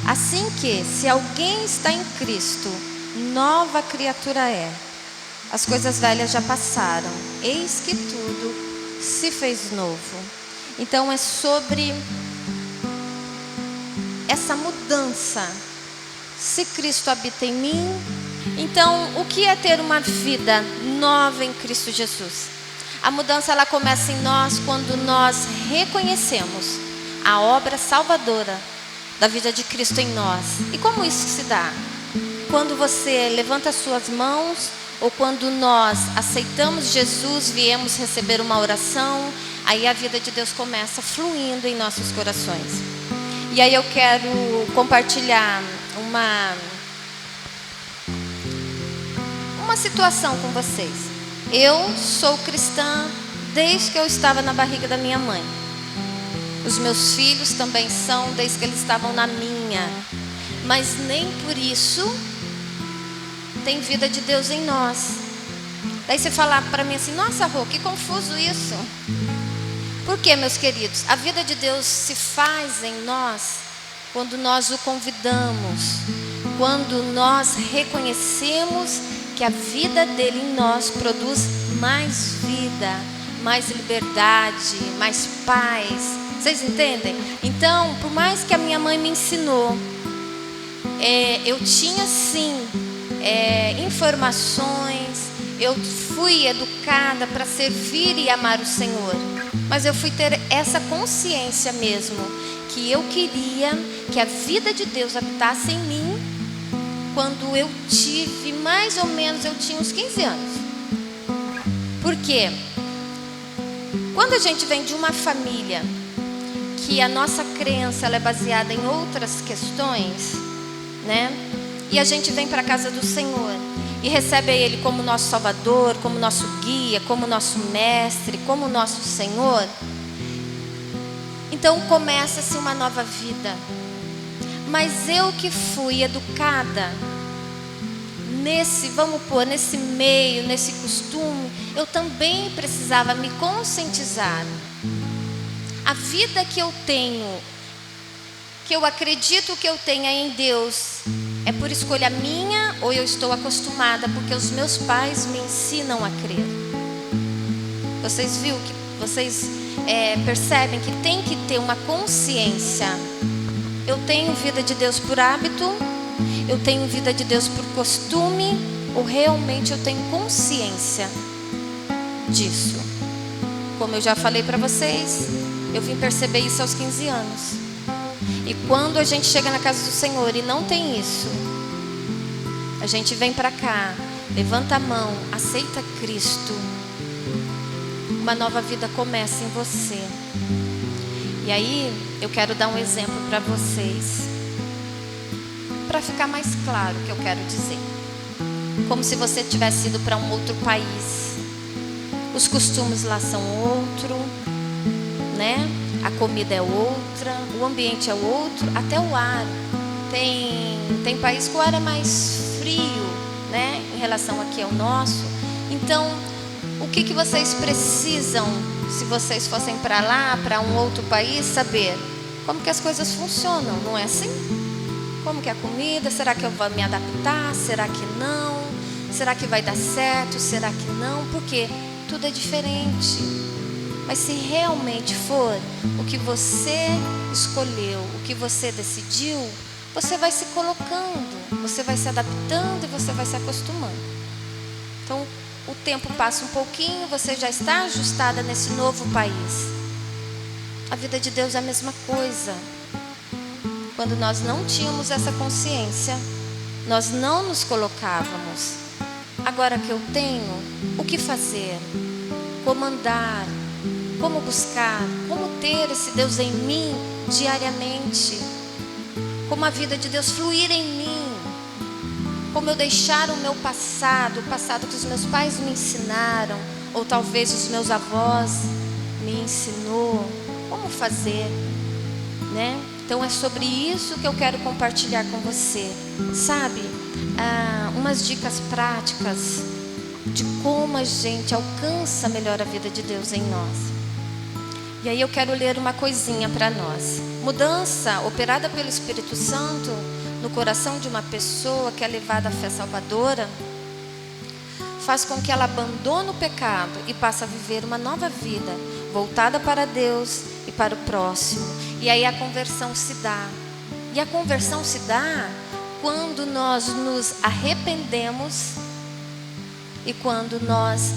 Assim que, se alguém está em Cristo, nova criatura é. As coisas velhas já passaram, eis que tudo se fez novo. Então é sobre essa mudança. Se Cristo habita em mim, então o que é ter uma vida nova em Cristo Jesus? A mudança ela começa em nós quando nós reconhecemos a obra salvadora da vida de Cristo em nós. E como isso se dá? Quando você levanta as suas mãos, ou quando nós aceitamos Jesus, viemos receber uma oração, aí a vida de Deus começa fluindo em nossos corações. E aí eu quero compartilhar uma situação com vocês. Eu sou cristã desde que eu estava na barriga da minha mãe. Os meus filhos também são desde que eles estavam na minha. Mas nem por isso tem vida de Deus em nós. Daí você fala para mim assim: nossa, Rô, que confuso isso. Por quê, meus queridos? A vida de Deus se faz em nós quando nós o convidamos, quando nós reconhecemos que a vida dele em nós produz mais vida, mais liberdade, mais paz. Vocês entendem? Então, por mais que a minha mãe me ensinou, eu tinha sim informações, eu fui educada para servir e amar o Senhor, mas eu fui ter essa consciência mesmo, que eu queria que a vida de Deus habitasse em mim quando eu tive, mais ou menos, eu tinha uns 15 anos. Por quê? Quando a gente vem de uma família que a nossa crença ela é baseada em outras questões, né? E a gente vem para a casa do Senhor e recebe Ele como nosso Salvador, como nosso guia, como nosso mestre, como nosso Senhor. Então começa-se uma nova vida. Mas eu que fui educada nesse meio, nesse costume, eu também precisava me conscientizar. A vida que eu tenho, que eu acredito que eu tenha em Deus, é por escolha minha ou eu estou acostumada porque os meus pais me ensinam a crer? Vocês percebem que tem que ter uma consciência. Eu tenho vida de Deus por hábito, eu tenho vida de Deus por costume, ou realmente eu tenho consciência disso? Como eu já falei para vocês, eu vim perceber isso aos 15 anos. E quando a gente chega na casa do Senhor e não tem isso, a gente vem para cá, levanta a mão, aceita Cristo, uma nova vida começa em você. E aí eu quero dar um exemplo para vocês, para ficar mais claro o que eu quero dizer. Como se você tivesse ido para um outro país. Os costumes lá são outro, né? A comida é outra, o ambiente é outro, até o ar. Tem país que o ar é mais frio, né? Em relação aqui ao nosso. Então, o que vocês precisam, se vocês fossem para lá, para um outro país, saber como que as coisas funcionam, não é assim? Como que é a comida? Será que eu vou me adaptar? Será que não? Será que vai dar certo? Será que não? Porque tudo é diferente. Mas se realmente for o que você escolheu, o que você decidiu, você vai se colocando, você vai se adaptando e você vai se acostumando. Então, o tempo passa um pouquinho, você já está ajustada nesse novo país. A vida de Deus é a mesma coisa. Quando nós não tínhamos essa consciência, nós não nos colocávamos. Agora que eu tenho, o que fazer? Como andar? Como buscar? Como ter esse Deus em mim diariamente? Como a vida de Deus fluir em mim? Como eu deixar o meu passado, o passado que os meus pais me ensinaram, ou talvez os meus avós me ensinou, como fazer, né? Então é sobre isso que eu quero compartilhar com você, sabe? Umas dicas práticas de como a gente alcança melhor a vida de Deus em nós. E aí eu quero ler uma coisinha para nós. mudança operada pelo Espírito Santo no coração de uma pessoa que é levada à fé salvadora faz com que ela abandone o pecado e passe a viver uma nova vida, voltada para Deus e para o próximo. E aí a conversão se dá. E a conversão se dá quando nós nos arrependemos e quando nós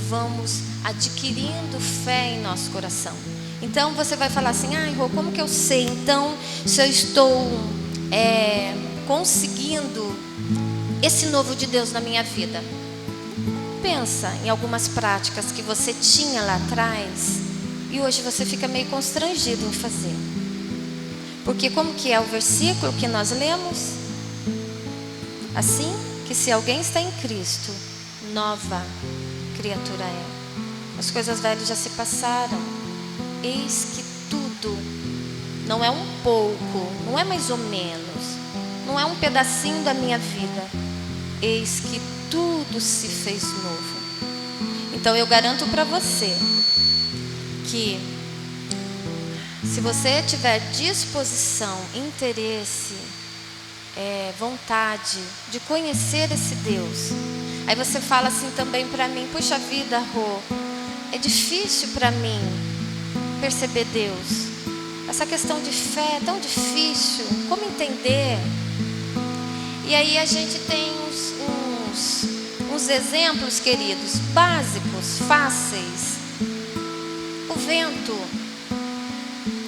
vamos adquirindo fé em nosso coração. Então você vai falar assim: Rô, como que eu sei então se eu estou conseguindo esse novo de Deus na minha vida? Pensa em algumas práticas que você tinha lá atrás e hoje você fica meio constrangido em fazer. Porque como que é o versículo que nós lemos? Assim que se alguém está em Cristo, nova criatura é. As coisas velhas já se passaram. Eis que tudo, não é um pouco, não é mais ou menos, não é um pedacinho da minha vida. Eis que tudo se fez novo. Então eu garanto para você que se você tiver disposição, interesse, vontade de conhecer esse Deus, aí você fala assim também para mim: puxa vida, Rô, é difícil para mim perceber Deus. Essa questão de fé é tão difícil, como entender? E aí a gente tem uns exemplos, queridos, básicos, fáceis. O vento.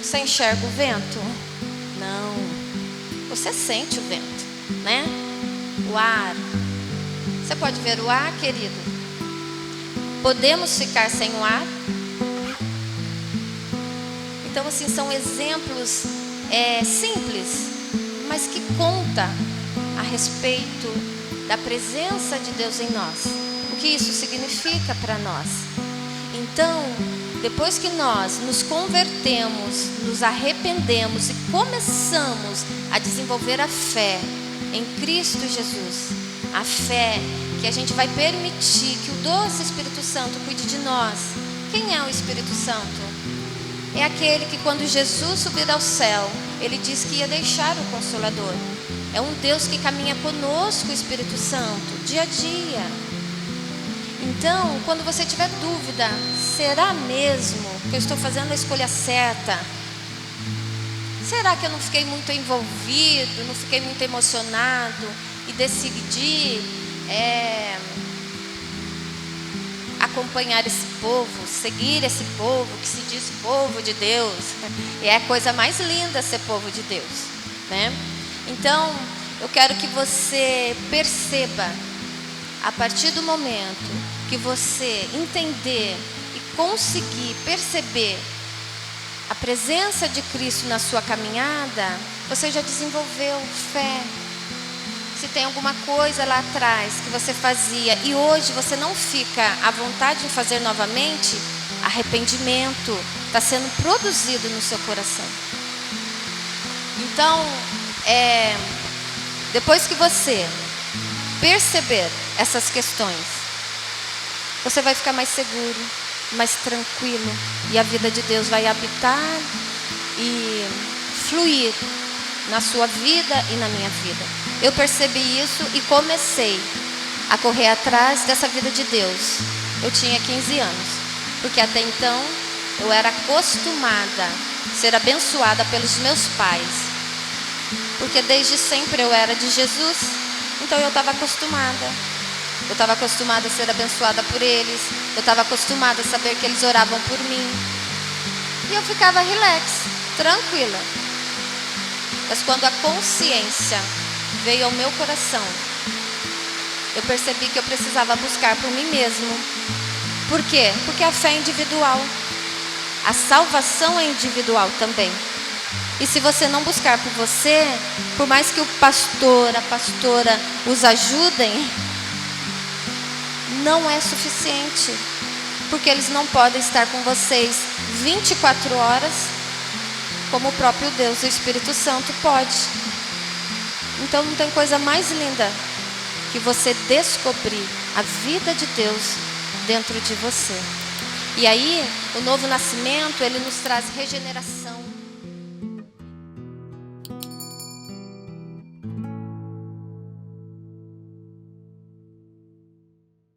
Você enxerga o vento? Não. Você sente o vento, né? O ar. Você pode ver o ar, querido? Podemos ficar sem o ar? Então, assim, são exemplos simples, mas que conta a respeito da presença de Deus em nós. O que isso significa para nós? Então, depois que nós nos convertemos, nos arrependemos e começamos a desenvolver a fé em Cristo Jesus, a fé que a gente vai permitir que o doce Espírito Santo cuide de nós. Quem é o Espírito Santo? É aquele que quando Jesus subir ao céu, ele disse que ia deixar o Consolador. É um Deus que caminha conosco, o Espírito Santo, dia a dia. Então, quando você tiver dúvida, será mesmo que eu estou fazendo a escolha certa? Será que eu não fiquei muito envolvido, não fiquei muito emocionado e decidi acompanhar esse povo, seguir esse povo que se diz povo de Deus? E é a coisa mais linda ser povo de Deus, né? Então, eu quero que você perceba, a partir do momento que você entender e conseguir perceber a presença de Cristo na sua caminhada, você já desenvolveu fé. Se tem alguma coisa lá atrás que você fazia e hoje você não fica à vontade de fazer novamente, arrependimento está sendo produzido no seu coração. Então, depois que você perceber essas questões, você vai ficar mais seguro, mais tranquilo, e a vida de Deus vai habitar e fluir na sua vida e na minha vida. Eu percebi isso e comecei a correr atrás dessa vida de Deus. Eu tinha 15 anos, porque até então eu era acostumada a ser abençoada pelos meus pais, porque desde sempre eu era de Jesus, então eu estava acostumada. Eu estava acostumada a ser abençoada por eles, eu estava acostumada a saber que eles oravam por mim, e eu ficava relax, tranquila. Mas quando a consciência veio ao meu coração, eu percebi que eu precisava buscar por mim mesmo. Por quê? Porque a fé é individual, a salvação é individual também. E se você não buscar por você, por mais que o pastor, a pastora os ajudem, não é suficiente, porque eles não podem estar com vocês 24 horas, como o próprio Deus e o Espírito Santo pode. Então não tem coisa mais linda que você descobrir a vida de Deus dentro de você. E aí, o novo nascimento, ele nos traz regeneração.